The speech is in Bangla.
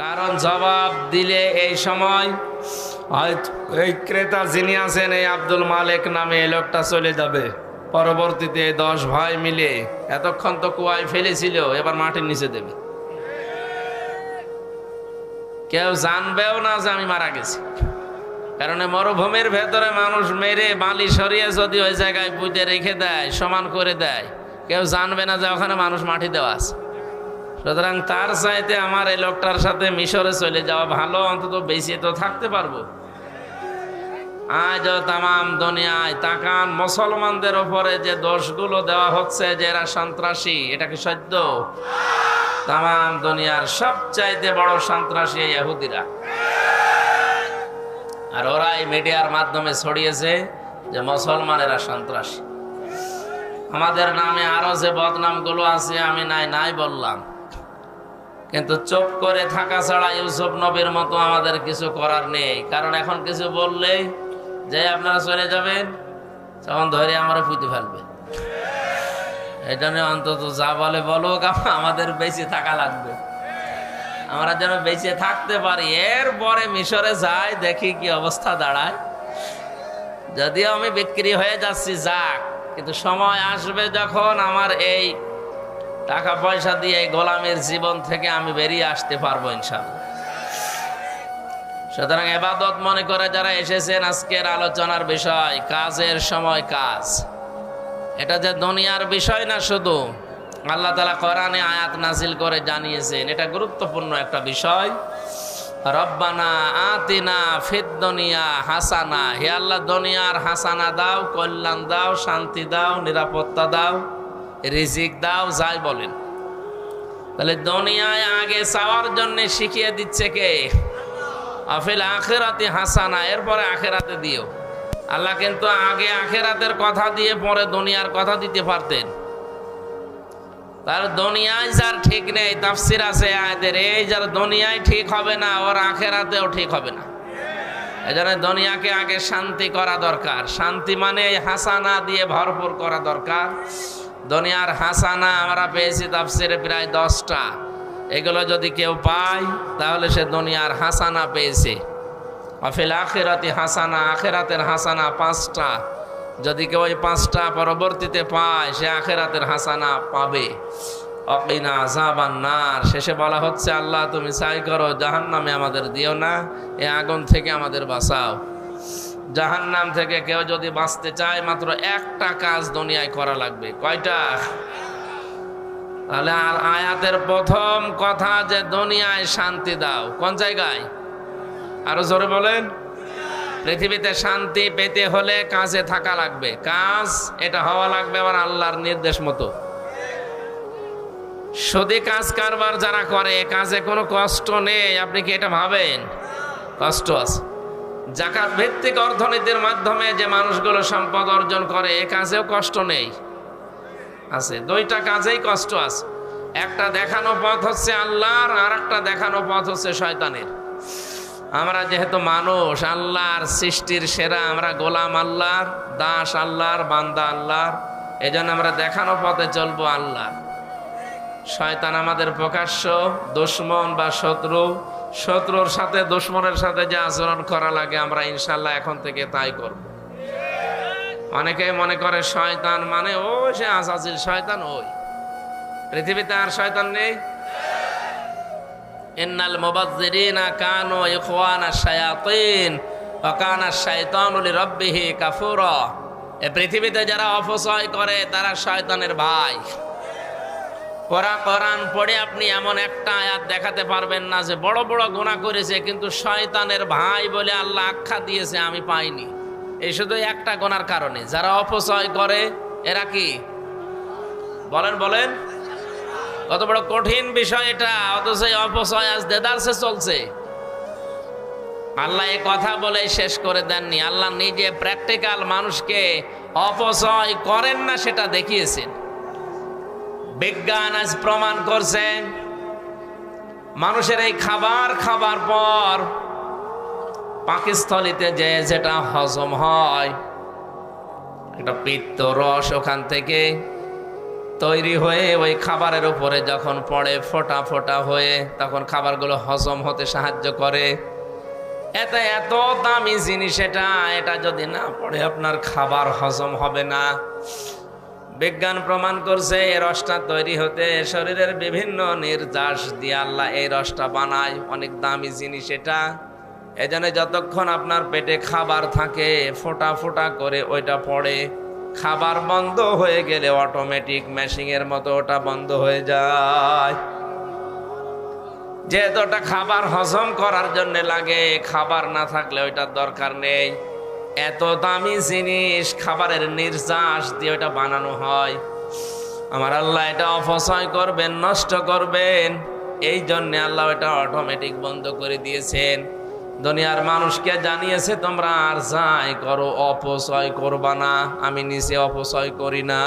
কারণ জবাব দিলে এই সময় হয়তো এই ক্রেতা যিনি আছেন এই আব্দুল মালিক নামে এই লোকটা চলে যাবে। পরবর্তীতে 10 ভাই মিলে এতক্ষণ তো কুয়ায় ফেলেছিল, এবার মাটির নিচে দেবে। কেউ জানবেও না যে আমি মারা গেছি। কারণ মরুভূমির ভেতরে মানুষ মেরে বালি সরিয়ে যদি ওই জায়গায় পুঁতে রেখে দেয়, সমান করে দেয়, কেউ জানবে না যে ওখানে মানুষ মাটি দেওয়া আছে। সুতরাং তার চাইতে আমার এই লোকটার সাথে মিশরে চলে যাওয়া ভালো, অন্তত বেঁচে তো থাকতে পারবো। আজ তামাম দুনিয়ায় তাকান, মুসলমানদের ওপরে যে দোষগুলো দেওয়া হচ্ছে যে এরা সন্ত্রাসী, এটা কি সত্য? তামাম দুনিয়ার সবচাইতে বড় সন্ত্রাসী ইহুদিরা, আর ওরাই মিডিয়ার মাধ্যমে ছড়িয়েছে যে মুসলমানেরা সন্ত্রাসী। আমাদের নামে আরো যে বদনামগুলো আছে আমি নাই বললাম, কিন্তু চুপ করে থাকা ছাড়া ইউসুফ নবীর মতো আমাদের কিছু করার নেই। কারণ এখন কিছু বললেই যে আপনারা চলে যাবেন, তখন ধরে আমরা পুঁতে ফেলবে। এই জন্য অন্তত যা বলে বলুক, আমাদের বেঁচে থাকা লাগবে, আমরা যেন বেঁচে থাকতে পারি। এরপরে মিশরে যাই, দেখি কি অবস্থা দাঁড়ায়। যদিও আমি বিক্রি হয়ে যাচ্ছি, যাক, কিন্তু সময় আসবে যখন আমার এই টাকা পয়সা দিয়ে এই গোলামের জীবন থেকে আমি বেরিয়ে আসতে পারবো ইনশাআল্লাহ। সুতরাং ইবাদত মনে করে যারা এসেছেন, আজকের আলোচনার বিষয় কাজের সময় কাজ। এটা যে দুনিয়ার বিষয় না, শুধু আল্লাহ তাআলা কোরআনে আয়াত নাজিল করে জানিয়েছেন, এটা গুরুত্বপূর্ণ একটা বিষয়। রব্বানা আতিনা ফিদ দুনিয়া হাসানা, হে আল্লাহ দুনিয়ার হাসানা দাও, কল্যাণ দাও, শান্তি দাও, নিরাপত্তা দাও, রিজিক দাও, যাই বলেন। তাহলে দুনিয়ায় আগে চাওয়ার জন্য শিখিয়ে দিচ্ছে কে? আফিল আখিরাতি হাসানা, এরপরে আখিরাতে দিও। আল্লাহ কিন্তু আগে আখিরাতের কথা দিয়ে পরে দুনিয়ার কথা দিতে পারতেন। তার দুনিয়ায় যার ঠিক নেই, তাফসির আছে আয়াতের, এই যার দুনিয়ায় ঠিক হবে না, ওর আখিরাতেও ঠিক হবে না। এজন্য দুনিয়াকে আগে শান্তি করা দরকার। শান্তি মানে হাসানা দিয়ে ভরপুর করা দরকার। দুনিয়ার হাসানা আমরা পেয়েছি তাফসিরে প্রায় 10টা। এগুলো যদি কেউ পায় তাহলে সে দুনিয়ার হাসানা পেয়েছে। আফিল আখিরাতি হাসানা, আখিরাতের হাসানা 5টা। যদি কেউ ওই 5টা পরবর্তীতে পায়, সে আখিরাতের হাসানা পাবে। অকিনা আযাবান নার, শেষে বলা হচ্ছে আল্লাহ তুমি চাই করো জাহান্নামে আমাদের দিও না, এই আগুন থেকে আমাদের বাঁচাও। জাহান্নাম থেকে কেউ যদি বাঁচতে চায়, মাত্র একটা কাজ দুনিয়ায় করা লাগবে। কয়টা? তাহলে আয়াতের প্রথম কথা যে দুনিয়ায় শান্তি দাও, কোন জায়গায়? আরো জোরে বলেন। পৃথিবীতে শান্তি পেতে হলে কাজে থাকা লাগবে। কাজ এটা হওয়া লাগবে আবার আল্লাহর নির্দেশ মতো। শুধু কাজ কারবার যারা করে, কাজে কোনো কষ্ট নেই, আপনি কি এটা ভাবেন? কষ্ট আছে। যাকাত ভিত্তিক অর্থনীতির মাধ্যমে যে মানুষগুলো সম্পদ অর্জন করে, এ কাজেও কষ্ট নেই, আছে। 2টা কাজেই কষ্ট আছে। একটা দেখানো পথ হচ্ছে আল্লাহর, আর একটা দেখানো পথ হচ্ছে শয়তানের। আমরা যেহেতু মানুষ, আল্লাহর সৃষ্টির সেরা, আমরা গোলাম আল্লাহর, দাস আল্লাহর, বান্দা আল্লাহর, এই জন্য আমরা দেখানো পথে চলবো আল্লাহ। শয়তান আমাদের প্রকাশ্য দুশমন বা শত্রু। শত্রুর সাথে দুশমনের সাথে যে আচরণ করা লাগে, আমরা ইনশাল্লাহ এখন থেকে তাই করব। অনেকেই মনে করে শয়তান মানে ও সে আসাজিল শয়তান, ওই পৃথিবীতে আর শয়তান নেই। ইন্নাল মুবাজ্জিরিনা কানু ইখওয়ানাশ শায়াতিন ওয়া কানা শাইতানু লিরাব্বিহি কাফুরা। এই পৃথিবীতে যারা অপচয় করে তারা শয়তানের ভাই। কোরআন পড়ে আপনি এমন একটা আয়াত দেখাতে পারবেন না যে বড় বড় গুনাহ করেছে কিন্তু শয়তানের ভাই বলে আল্লাহ আখ্যা দিয়েছে, আমি পাইনি। এই শুধু একটা গুনার কারণে যারা অপচয় করে, এরা কি বলেন কত বড় কঠিন বিষয় এটা, অথচ অপচয় আজ দেদারসে চলছে। আল্লাহ এই কথা বলে শেষ করে দেননি। আল্লাহ নিজে প্র্যাকটিক্যাল মানুষকে অপচয় করেন না সেটা দেখিয়েছেন। বিজ্ঞান আজ প্রমাণ করছে মানুষের এই খাবার খাবার পর পাকস্থলীতে যে যেটা হজম হয়, একটা পিত্ত রস ওখান থেকে তৈরি হয়ে ওই খাবারের উপরে যখন পড়ে ফোঁটা ফোঁটা হয়ে, তখন খাবারগুলো হজম হতে সাহায্য করে। এটা এত দামি জিনিস, এটা যদি না পড়ে আপনার খাবার হজম হবে না। বিজ্ঞান প্রমাণ করছে এই রসটা তৈরি হতে শরীরের বিভিন্ন নির্যাস দিয়ে আল্লাহ এই রসটা বানায়। অনেক দামি জিনিস এটা। এজন্য যতক্ষণ আপনার পেটে খাবার থাকে ফোঁটা ফোঁটা করে ওইটা পড়ে। খাবার বন্ধ হয়ে গেলে অটোমেটিক মেশিনের মতো ওটা বন্ধ হয়ে যায়। যেহেতু ওটা খাবার হজম করার জন্য লাগে, খাবার না থাকলে ওইটার দরকার নেই। এত দামি জিনিস খাবারের নির্যাস দিয়ে ওটা বানানো হয়। আমার আল্লাহ এটা অপচয় করবেন, নষ্ট করবেন, এই জন্য আল্লাহ এটা অটোমেটিক বন্ধ করে দিয়েছেন। দুনিয়ার মানুষকে জানিয়েছে তোমরা আর যাই করো অপচয় করবা না, আমি নিজে অপচয় করি না।